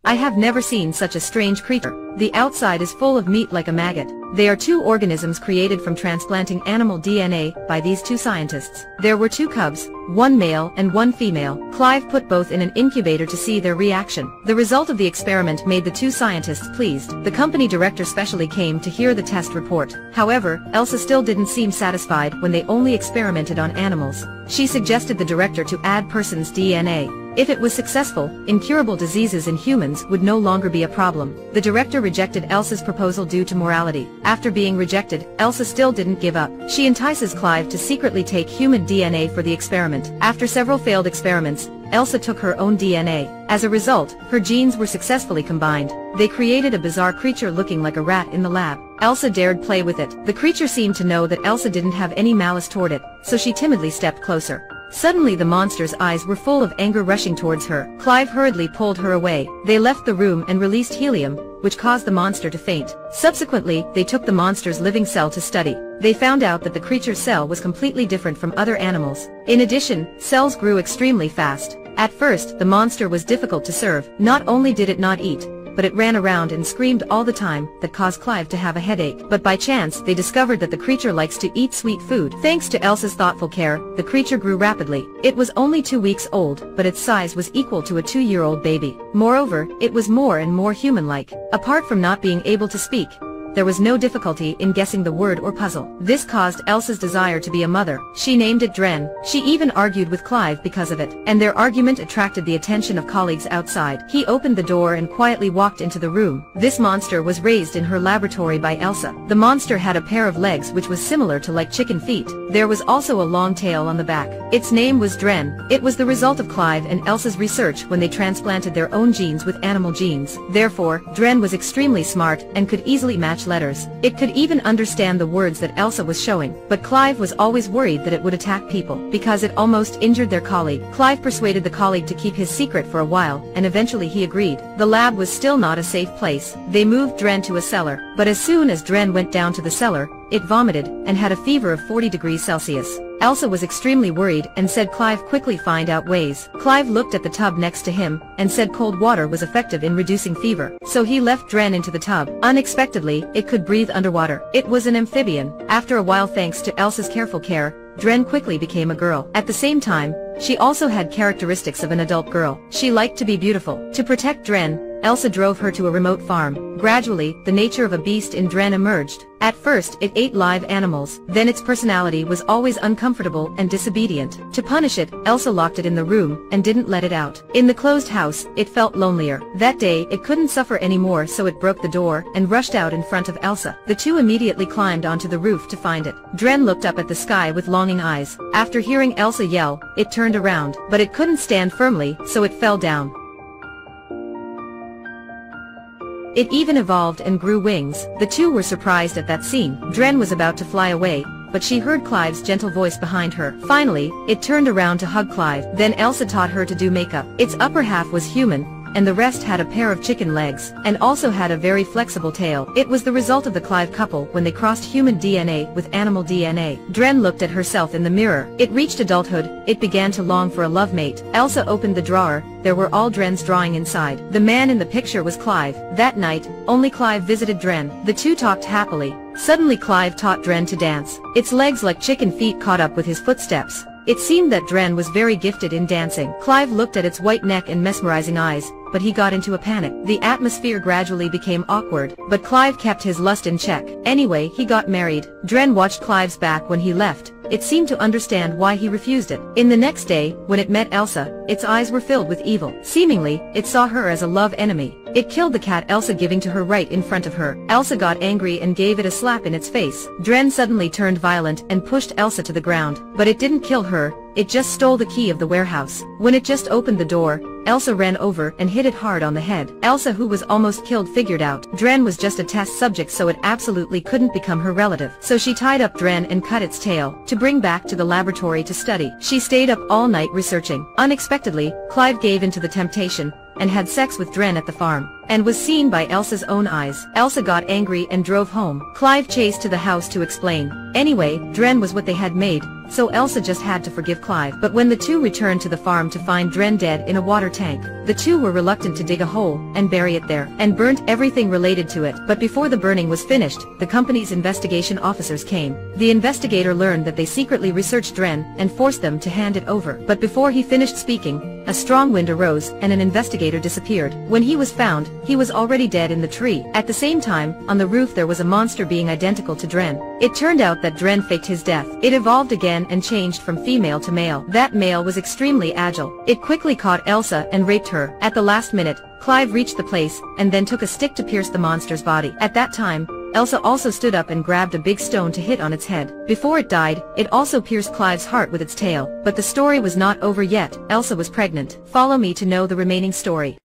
I have never seen such a strange creature. The outside is full of meat like a maggot. They are two organisms created from transplanting animal DNA by these two scientists. There were two cubs, one male and one female. Clive put both in an incubator to see their reaction. The result of the experiment made the two scientists pleased. The company director specially came to hear the test report. However, Elsa still didn't seem satisfied when they only experimented on animals. She suggested the director to add person's DNA. If it was successful, incurable diseases in humans would no longer be a problem. The director rejected Elsa's proposal due to morality. After being rejected, Elsa still didn't give up. She entices Clive to secretly take human DNA for the experiment. After several failed experiments, Elsa took her own DNA. As a result, her genes were successfully combined. They created a bizarre creature looking like a rat in the lab. Elsa dared play with it. The creature seemed to know that Elsa didn't have any malice toward it, so she timidly stepped closer. Suddenly the monster's eyes were full of anger rushing towards her. Clive hurriedly pulled her away. They left the room and released helium, which caused the monster to faint. Subsequently, they took the monster's living cell to study. They found out that the creature's cell was completely different from other animals. In addition, cells grew extremely fast. At first, the monster was difficult to serve. Not only did it not eat, but it ran around and screamed all the time, that caused Clive to have a headache. But by chance, they discovered that the creature likes to eat sweet food. Thanks to Elsa's thoughtful care, the creature grew rapidly. It was only 2 weeks old, but its size was equal to a 2-year-old baby. Moreover, it was more and more human-like. Apart from not being able to speak, there was no difficulty in guessing the word or puzzle. This caused Elsa's desire to be a mother. She named it Dren. She even argued with Clive because of it, and their argument attracted the attention of colleagues outside. He opened the door and quietly walked into the room. This monster was raised in her laboratory by Elsa. The monster had a pair of legs which was similar to like chicken feet. There was also a long tail on the back. Its name was Dren. It was the result of Clive and Elsa's research when they transplanted their own genes with animal genes. Therefore, Dren was extremely smart and could easily match letters. It could even understand the words that Elsa was showing, but Clive was always worried that it would attack people, because it almost injured their colleague. Clive persuaded the colleague to keep his secret for a while, and eventually he agreed. The lab was still not a safe place. They moved Dren to a cellar, but as soon as Dren went down to the cellar, it vomited, and had a fever of 40 degrees Celsius. Elsa was extremely worried and said Clive quickly find out ways. Clive looked at the tub next to him, and said cold water was effective in reducing fever. So he left Dren into the tub. Unexpectedly, it could breathe underwater. It was an amphibian. After a while, thanks to Elsa's careful care, Dren quickly became a girl. At the same time, she also had characteristics of an adult girl. She liked to be beautiful. To protect Dren, Elsa drove her to a remote farm. Gradually, the nature of a beast in Dren emerged. At first, it ate live animals. Then its personality was always uncomfortable and disobedient. To punish it, Elsa locked it in the room and didn't let it out. In the closed house, it felt lonelier. That day, it couldn't suffer anymore, so it broke the door and rushed out in front of Elsa. The two immediately climbed onto the roof to find it. Dren looked up at the sky with longing eyes. After hearing Elsa yell, it turned around, but it couldn't stand firmly, so it fell down. It even evolved and grew wings. The two were surprised at that scene. Dren was about to fly away, but she heard Clive's gentle voice behind her. Finally, it turned around to hug Clive. Then Elsa taught her to do makeup. Its upper half was human, and the rest had a pair of chicken legs, and also had a very flexible tail. It was the result of the Clive couple when they crossed human DNA with animal DNA. Dren looked at herself in the mirror. It reached adulthood. It began to long for a love mate. Elsa opened the drawer. There were all Dren's drawing inside. The man in the picture was Clive. That night, only Clive visited Dren. The two talked happily. Suddenly Clive taught Dren to dance. Its legs like chicken feet caught up with his footsteps. It seemed that Dren was very gifted in dancing. Clive looked at its white neck and mesmerizing eyes, but he got into a panic. The atmosphere gradually became awkward, but Clive kept his lust in check. Anyway, he got married. Dren watched Clive's back when he left. It seemed to understand why he refused it. In the next day, when it met Elsa, its eyes were filled with evil. Seemingly, it saw her as a love enemy. It killed the cat Elsa giving to her right in front of her. Elsa got angry and gave it a slap in its face. Dren suddenly turned violent and pushed Elsa to the ground. But it didn't kill her, it just stole the key of the warehouse. When it just opened the door, Elsa ran over and hit it hard on the head. Elsa, who was almost killed, figured out Dren was just a test subject, so it absolutely couldn't become her relative. So she tied up Dren and cut its tail to bring back to the laboratory to study. She stayed up all night researching. Unexpectedly, Clive gave in to the temptation and had sex with Dren at the farm. and was seen by Elsa's own eyes. Elsa got angry and drove home. Clive chased to the house to explain. Anyway, Dren was what they had made, so Elsa just had to forgive Clive. But when the two returned to the farm to find Dren dead in a water tank, the two were reluctant to dig a hole and bury it there, and burnt everything related to it. But before the burning was finished, the company's investigation officers came. The investigator learned that they secretly researched Dren and forced them to hand it over. But before he finished speaking, a strong wind arose and an investigator disappeared. When he was found, he was already dead in the tree. At the same time, on the roof there was a monster being identical to Dren. It turned out that Dren faked his death. It evolved again and changed from female to male. That male was extremely agile. It quickly caught Elsa and raped her. At the last minute, Clive reached the place and then took a stick to pierce the monster's body. At that time, Elsa also stood up and grabbed a big stone to hit on its head. Before it died, it also pierced Clive's heart with its tail. But the story was not over yet. Elsa was pregnant. Follow me to know the remaining story.